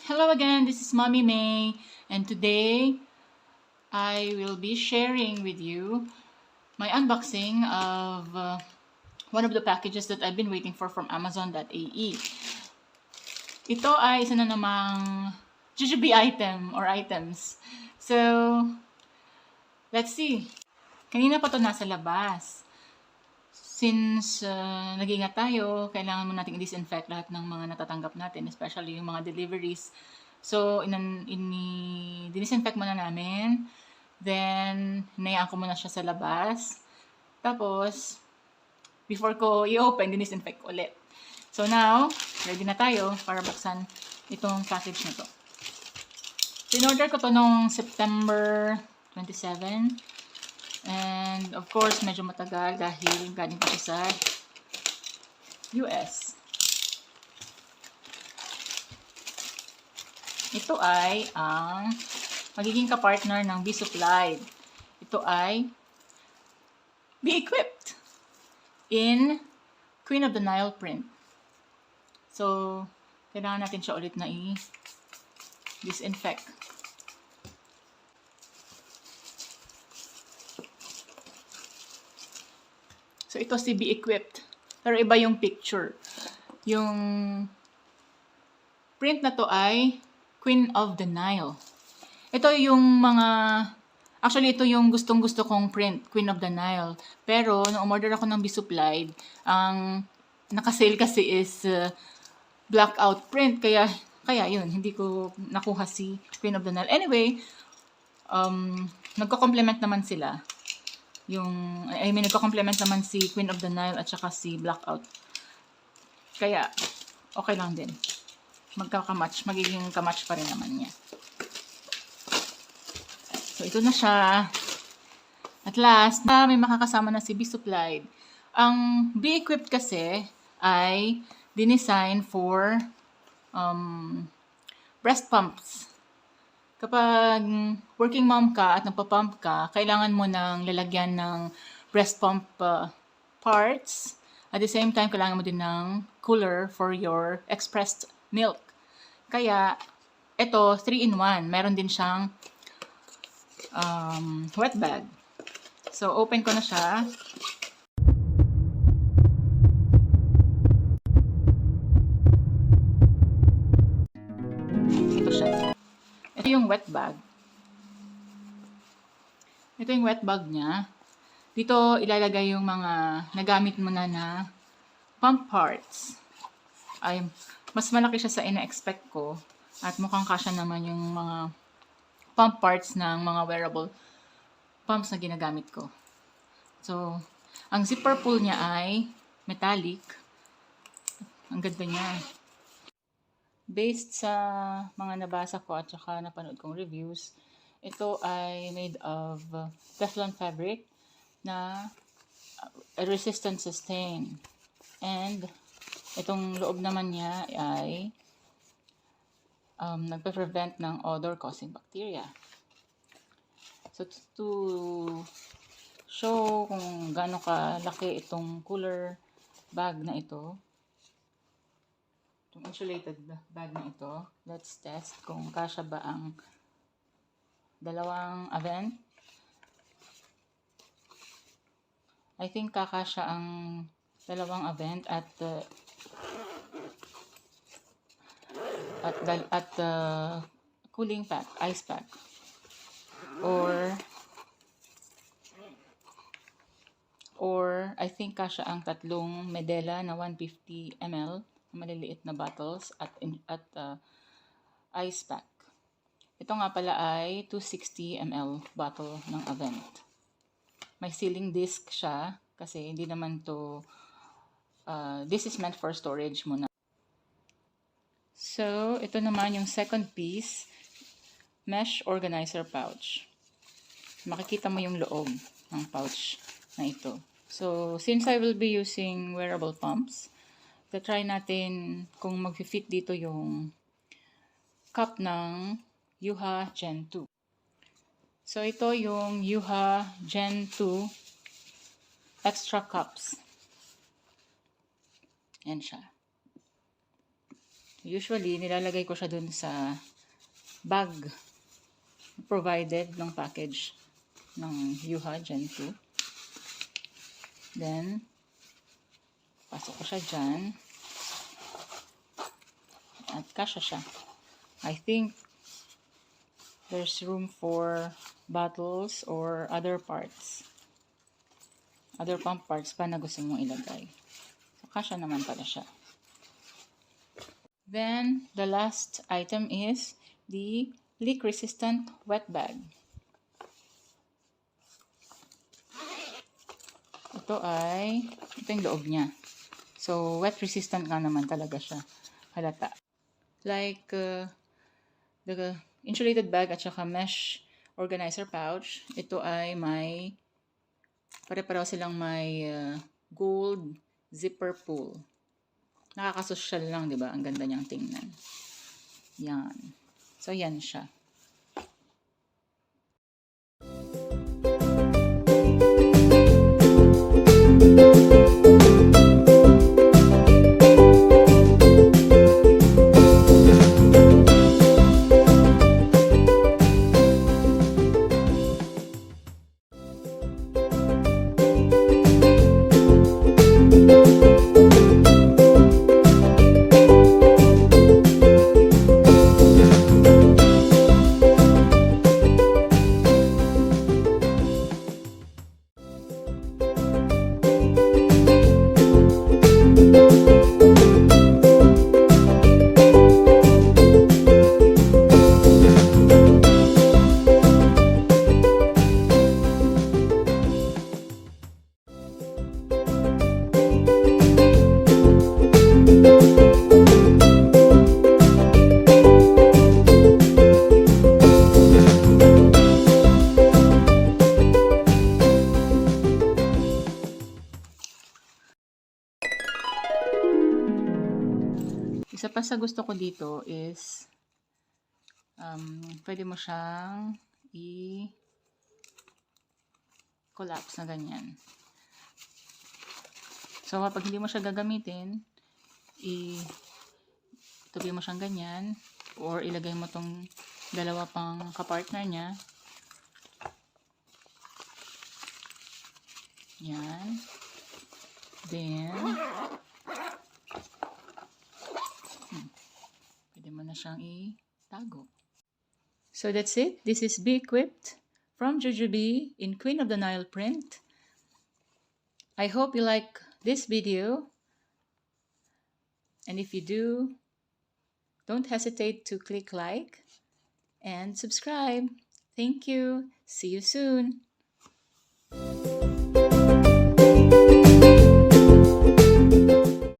Hello again, this is Mommy May, and today I will be sharing with you my unboxing of one of the packages that I've been waiting for from Amazon.ae. Ito ay isa na namang JuJuBe item or items. So, let's see. Kanina pa to nasa labas. Since nag-ingat tayo, kailangan mo nating i-disinfect lahat ng mga natatanggap natin, especially yung mga deliveries. So, disinfect muna namin. Then, hinayaan ko muna siya sa labas. Tapos, before ko i-open, disinfect ko ulit. So now, ready na tayo para buksan itong package na to. In-order ko to noong September 27. And of course, medyo matagal dahil galing pa siya sa US. Ito ay ang magiging kapartner ng Be Supplied. Ito ay Be Equipped in Queen of the Nile print. So, kailangan natin siya ulit na i-disinfect. So, ito si Be Equipped. Pero iba yung picture. Yung print na to ay Queen of the Nile. Ito yung actually, ito yung gustong-gusto kong print, Queen of the Nile. Pero, nung umorder ako ng Be Supplied, ang nakasale kasi is blackout print. Kaya yun, hindi ko nakuha si Queen of the Nile. Anyway, nagko-complement naman sila. Nagko-complement naman si Queen of the Nile at saka si Blackout. Kaya, okay lang din. Magiging kamatch pa rin naman niya. So, ito na siya. At last, may makakasama na si Be Supplied. Ang Be Equipped kasi ay dinesign for breast pumps. Kapag working mom ka at nagpa-pump ka, kailangan mo ng lalagyan ng breast pump parts. At the same time, kailangan mo din ng cooler for your expressed milk. Kaya, ito, 3-in-1. Meron din siyang wet bag. So, open ko na siya. Ito siya. Ito yung wet bag. Ito yung wet bag niya. Dito, ilalagay yung mga nagamit mo na pump parts. Ay, mas malaki siya sa ina-expect ko. At mukhang kasya naman yung mga pump parts ng mga wearable pumps na ginagamit ko. So, ang zipper pull niya ay metallic. Ang ganda niya. Based sa mga nabasa ko at saka napanood kong reviews, ito ay made of Teflon fabric na resistant sustain. And itong loob naman niya ay nagpe-prevent ng odor-causing bacteria. So, to show kung gaano kalaki itong cooler bag na ito, itong insulated bag na ito, let's test kung kasya ba ang dalawang event. I think kakasya ang dalawang event at cooling pack, ice pack. Or I think kasya ang tatlong Medela na 150 ml, maliliit na bottles at ice pack. Ito nga pala ay 260 ml bottle ng Avent. May sealing disc siya kasi hindi naman to, this is meant for storage muna. So, ito naman yung second piece, mesh organizer pouch. Makikita mo yung loob ng pouch na ito. So, since I will be using wearable pumps, try natin kung mag-fit dito yung cup ng Yuha Gen 2. So, ito yung Yuha Gen 2 extra cups. Yan siya. Usually, nilalagay ko siya dun sa bag provided ng package ng Yuha Gen 2. Then, pasok ko siya dyan. At kasya siya. I think there's room for bottles or other parts. Other pump parts pa na gusto mong ilagay. So, kasya naman pala siya. Then, the last item is the leak-resistant wet bag. Ito yung loob niya. So, wet-resistant nga naman talaga siya. Halata. Like, the insulated bag at saka mesh organizer pouch, ito ay may, pare-pareho silang may gold zipper pull. Nakakasosyal lang, di ba? Ang ganda niyang tingnan. Yan. So, yan siya. Isa pa sa gusto ko dito is pwede mo siyang i-collapse na ganyan. So, kapag hindi mo siya gagamitin, itubi mo siyang ganyan or ilagay mo tong dalawa pang kapartner niya. Yan. Then, pwede mo na siyang itago. So that's it. This is Be Equipped from JuJuBe in Queen of the Nile print. I hope you like this video. And if you do, don't hesitate to click like and subscribe. Thank you. See you soon.